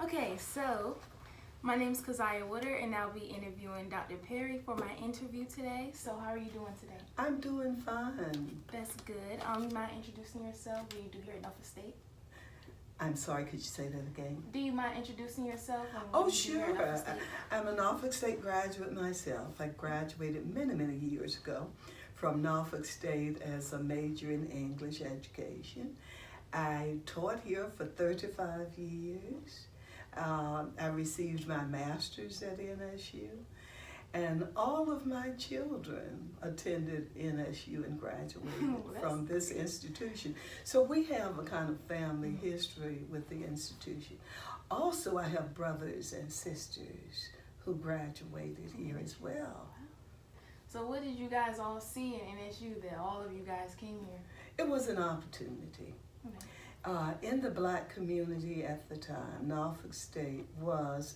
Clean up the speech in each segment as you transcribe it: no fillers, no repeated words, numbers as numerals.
Okay, so my name is Keziah Wooder, and I'll be interviewing Dr. Perry for my interview today. So, how are you doing today? I'm doing fine. That's good. You mind introducing yourself? What you do here at Norfolk State? I'm sorry, could you say that again? Do you mind introducing yourself? And Oh, what you do here at sure. Norfolk State? I'm a Norfolk State graduate myself. I graduated many years ago from Norfolk State as a major in English education. I taught here for 35 years. I received my master's at NSU, and all of my children attended NSU and graduated from this institution. So we have a kind of family history with the institution. Also, I have brothers and sisters who graduated here as well. So, what did you guys all see in NSU that all of you guys came here? It was an opportunity. Okay. In the black community at the time, Norfolk State was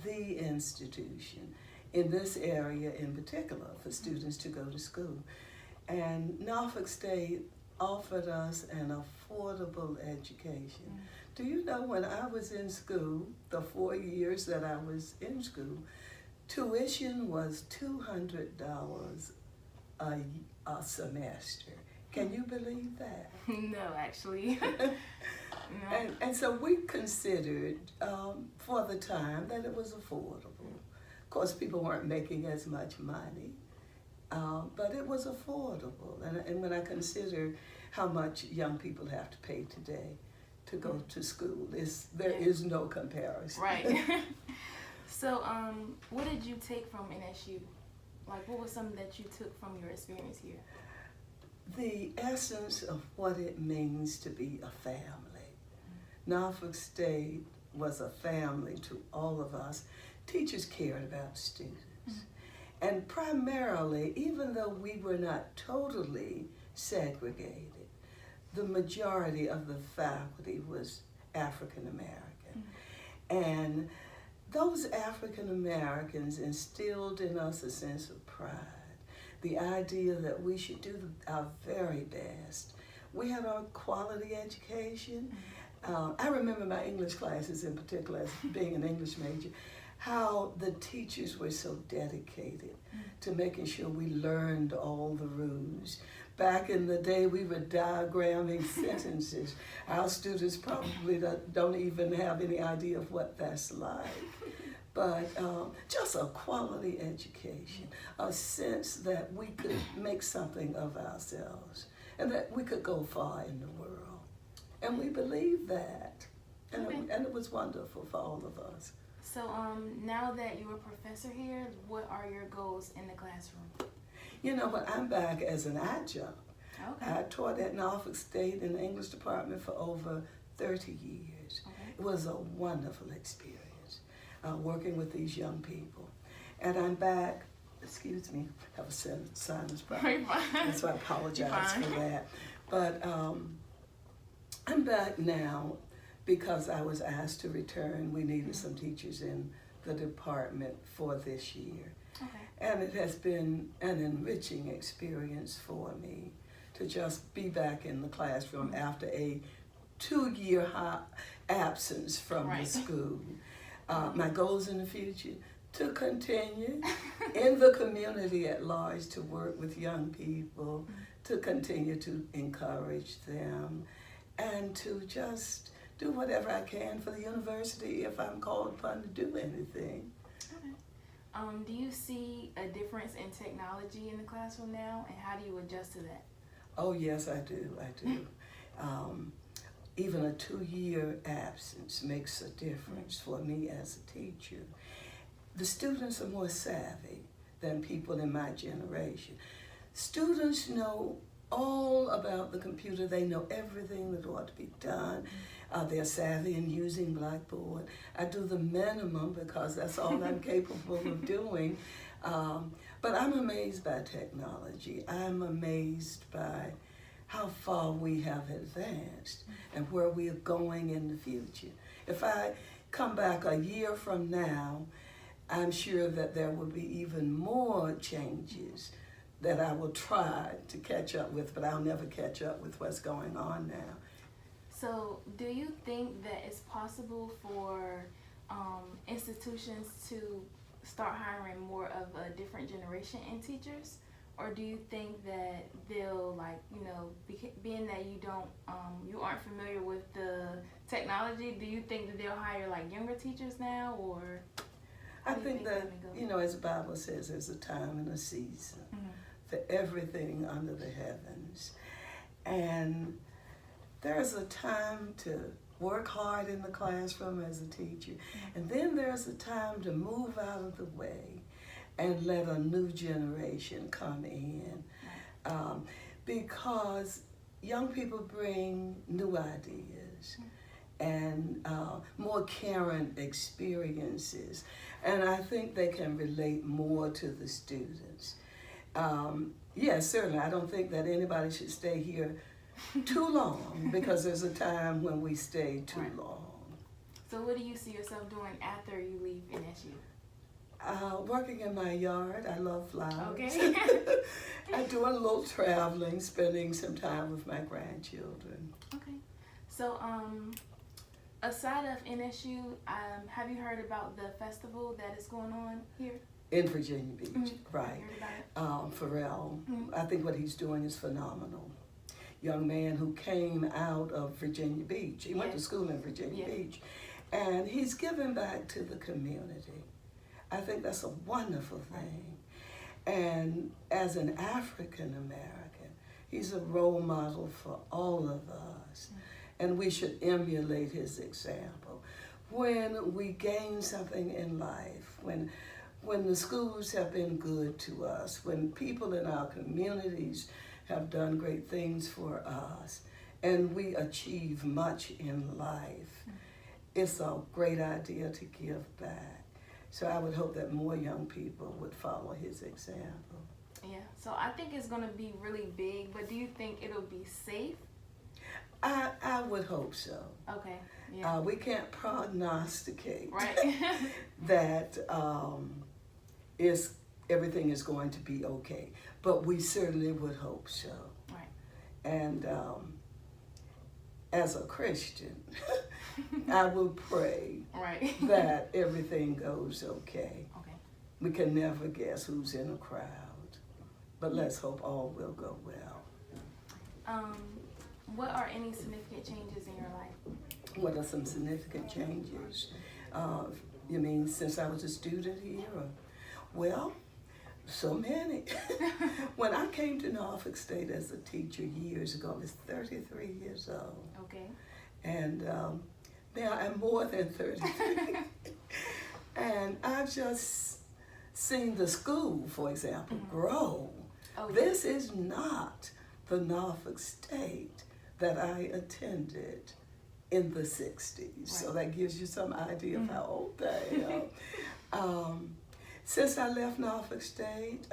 the institution in this area in particular for students to go to school. And Norfolk State offered us an affordable education. Do you know, when I was in school, the 4 years that I was in school, tuition was $200 a semester. Can you believe that? No, actually. No. And so we considered for the time that it was affordable. Of course, people weren't making as much money, but it was affordable. And when I consider how much young people have to pay today to go to school, there is no comparison. Right. So, what did you take from NSU? Like, what was something that you took from your experience here? The essence of what it means to be a family. Norfolk State was a family to all of us. Teachers cared about students. And primarily, even though we were not totally segregated, the majority of the faculty was African American. And those African Americans instilled in us a sense of pride. The idea that we should do our very best. We had our quality education. I remember my English classes in particular, as being an English major, how the teachers were so dedicated to making sure we learned all the rules. Back in the day, we were diagramming sentences. Our students probably don't even have any idea of what that's like. But just a quality education, a sense that we could make something of ourselves and that we could go far in the world. And we believed that. And it was wonderful for all of us. So now that you're a professor here, what are your goals in the classroom? You know what, I'm back as an adjunct. Okay. I taught at Norfolk State in the English department for over 30 years. Okay. It was a wonderful experience. Working with these young people. And I'm back, excuse me, I have a sinus problem, so I apologize for that. But I'm back now because I was asked to return. We needed some teachers in the department for this year. Okay. And it has been an enriching experience for me to just be back in the classroom after a 2-year absence from the school. My goals in the future, to continue in the community at large, to work with young people, to continue to encourage them, and to just do whatever I can for the university if I'm called upon to do anything. Okay. Do you see a difference in technology in the classroom now, and how do you adjust to that? Oh yes, I do. Even a 2-year absence makes a difference for me as a teacher. The students are more savvy than people in my generation. Students know all about the computer. They know everything that ought to be done. They're savvy in using Blackboard. I do the minimum because that's all I'm capable of doing. But I'm amazed by technology. I'm amazed by how far we have advanced and where we are going in the future. If I come back a year from now, I'm sure that there will be even more changes that I will try to catch up with, but I'll never catch up with what's going on now. So do you think that it's possible for institutions to start hiring more of a different generation in teachers? Or do you think that they'll, like, you know, being that you aren't familiar with the technology, do you think that they'll hire like younger teachers now, or? I think that, you know, as the Bible says, there's a time and a season for everything under the heavens. And there's a time to work hard in the classroom as a teacher. And then there's a time to move out of the way and let a new generation come in. Because young people bring new ideas and more caring experiences. And I think they can relate more to the students. Yes, certainly, I don't think that anybody should stay here too long, because there's a time when we stay too long. So what do you see yourself doing after you leave NSU? Working in my yard. I love flowers. Okay. I do a little traveling, spending some time with my grandchildren. Okay. So, aside of NSU, have you heard about the festival that is going on here? In Virginia Beach, right. Have you heard about it? Pharrell, I think what he's doing is phenomenal. Young man who came out of Virginia Beach. He went to school in Virginia Beach. And he's giving back to the community. I think that's a wonderful thing. And as an African American, he's a role model for all of us. And we should emulate his example. When we gain something in life, when the schools have been good to us, when people in our communities have done great things for us, and we achieve much in life, it's a great idea to give back. So I would hope that more young people would follow his example. Yeah, so I think it's going to be really big, but do you think it'll be safe? I would hope so. Okay, yeah. We can't prognosticate right. that everything is going to be okay, but we certainly would hope so. Right. And as a Christian, I will pray that everything goes okay. Okay. We can never guess who's in a crowd, but let's hope all will go well. What are any significant changes in your life? What are some significant changes? You mean since I was a student here? Well, so many. When I came to Norfolk State as a teacher years ago, I was 33 years old. Okay. And now I'm more than 33. And I've just seen the school, for example, grow. Oh, yeah. This is not the Norfolk State that I attended in the 60s. Right. So that gives you some idea of how old I am. Since I left Norfolk State,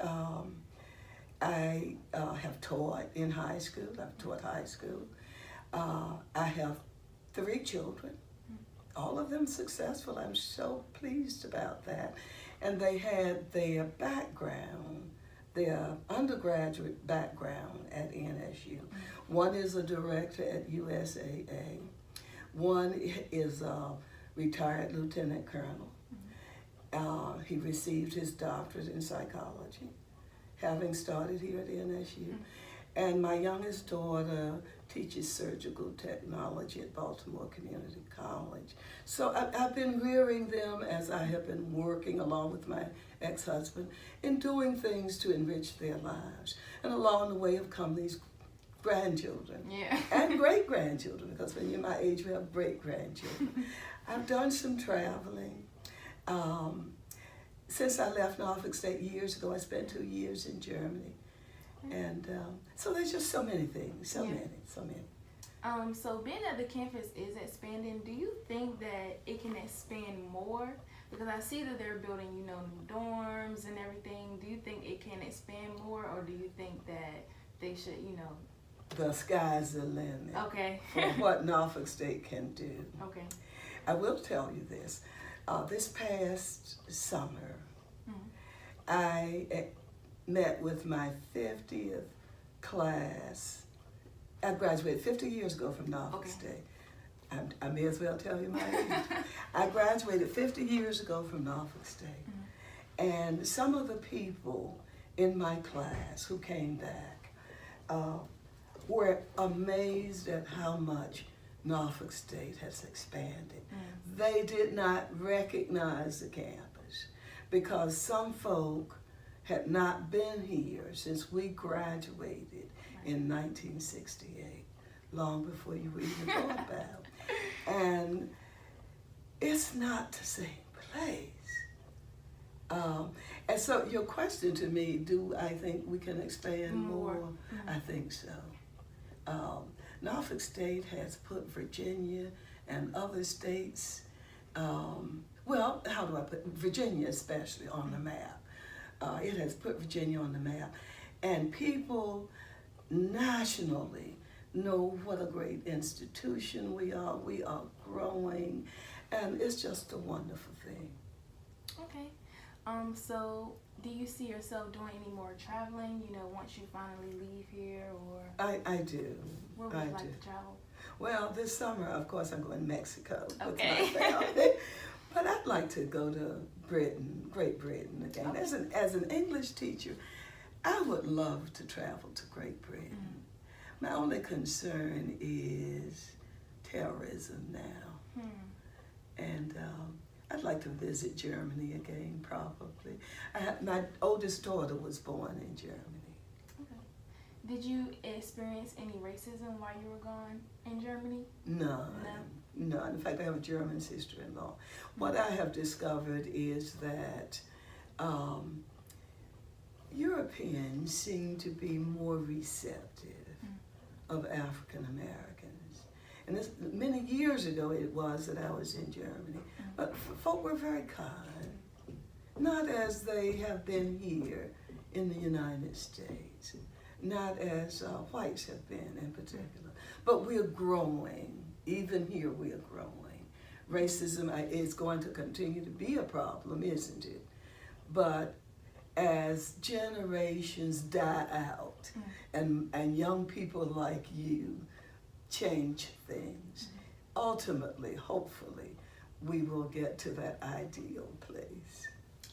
I have taught in high school. I've taught high school. I have 3 children, all of them successful. I'm so pleased about that. And they had their background, their undergraduate background at NSU. One is a director at USAA. One is a retired lieutenant colonel. He received his doctorate in psychology, having started here at NSU. And my youngest daughter teaches surgical technology at Baltimore Community College. So I've been rearing them as I have been working along with my ex-husband in doing things to enrich their lives. And along the way have come these grandchildren and great-grandchildren, because when you're my age, we have great-grandchildren. I've done some traveling. Since I left Norfolk State years ago, I spent 2 years in Germany. And so there's just so many things, so many. So being that the campus is expanding, do you think that it can expand more? Because I see that they're building, new dorms and everything. Do you think it can expand more, or do you think that they should, The sky's the limit. Okay. For what Norfolk State can do. Okay. I will tell you this. This past summer, I met with my 50th class. I graduated 50 years ago from Norfolk State. I may as well tell you my age. I graduated 50 years ago from Norfolk State. And some of the people in my class who came back were amazed at how much Norfolk State has expanded. They did not recognize the campus because some folk had not been here since we graduated in 1968, long before you were even thought about. And it's not the same place. And so your question to me, do I think we can expand more? I think so. Norfolk State has put Virginia and other states, well, how do I put Virginia especially on the map. It has put Virginia on the map. And people nationally know what a great institution we are. We are growing, and it's just a wonderful thing. Okay. So do you see yourself doing any more traveling, you know, once you finally leave here, or? I do. Where would you like to travel? Well, this summer, of course, I'm going to Mexico with Okay. my family. But I'd like to go to Britain, Great Britain again. Okay. As an English teacher, I would love to travel to Great Britain. My only concern is terrorism now. And I'd like to visit Germany again, probably. My oldest daughter was born in Germany. Okay. Did you experience any racism while you were gone in Germany? None. In fact, I have a German sister-in-law. What I have discovered is that Europeans seem to be more receptive of African Americans. And this, many years ago it was that I was in Germany. But folk were very kind, not as they have been here in the United States, not as whites have been in particular. But we're growing. Even here we are growing. Racism is going to continue to be a problem, isn't it? But as generations die out and young people like you change things, ultimately, hopefully, we will get to that ideal place.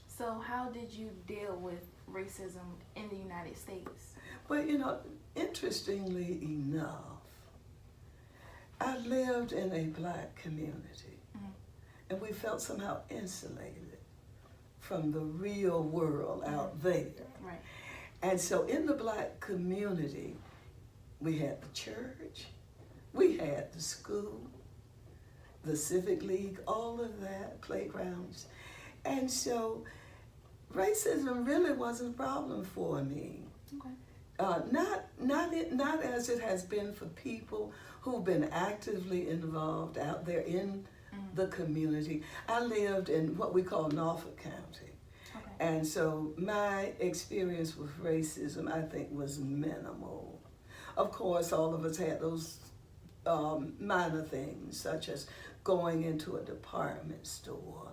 So how did you deal with racism in the United States? Well, you know, interestingly enough, I lived in a black community, and we felt somehow insulated from the real world out there. Right. And so in the black community, we had the church, we had the school, the civic league, all of that, playgrounds. And so racism really wasn't a problem for me. Okay. Not as it has been for people who've been actively involved out there in the community. I lived in what we call Norfolk County. Okay. And so my experience with racism, I think, was minimal. Of course, all of us had those minor things, such as going into a department store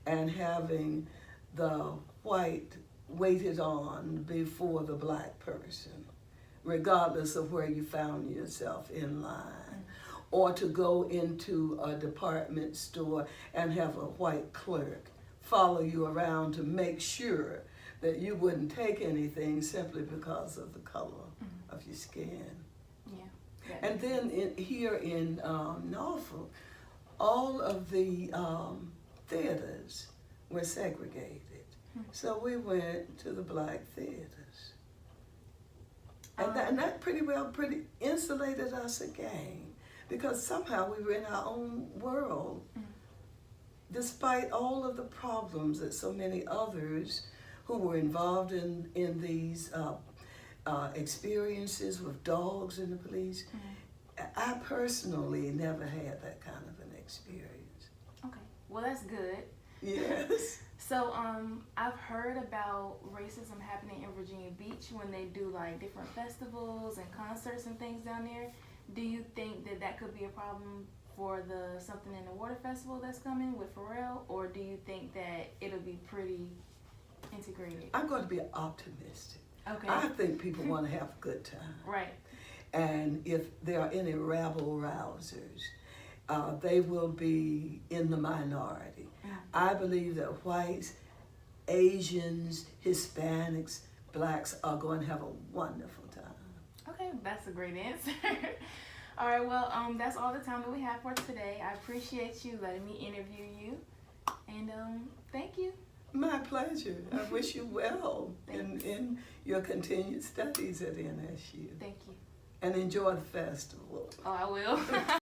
and having the white waited on before the black person, regardless of where you found yourself in line. Or to go into a department store and have a white clerk follow you around to make sure that you wouldn't take anything simply because of the color of your skin. Yeah. And then here in Norfolk, all of the theaters were segregated. So we went to the black theaters. And that pretty insulated us again, because somehow we were in our own world, despite all of the problems that so many others who were involved in these experiences with dogs and the police. I personally never had that kind of an experience. Okay. Well, that's good. Yes. So, I've heard about racism happening in Virginia Beach when they do like different festivals and concerts and things down there. Do you think that that could be a problem for the Something in the Water Festival that's coming with Pharrell, or do you think that it'll be pretty integrated? I'm going to be optimistic. Okay. I think people want to have a good time. Right. And if there are any rabble rousers, they will be in the minority. Mm. I believe that whites, Asians, Hispanics, blacks are going to have a wonderful time. Okay, that's a great answer. All right, well, that's all the time that we have for today. I appreciate you letting me interview you, and thank you. My pleasure. I wish you well in your continued studies at NSU. Thank you. And enjoy the festival. Oh, I will.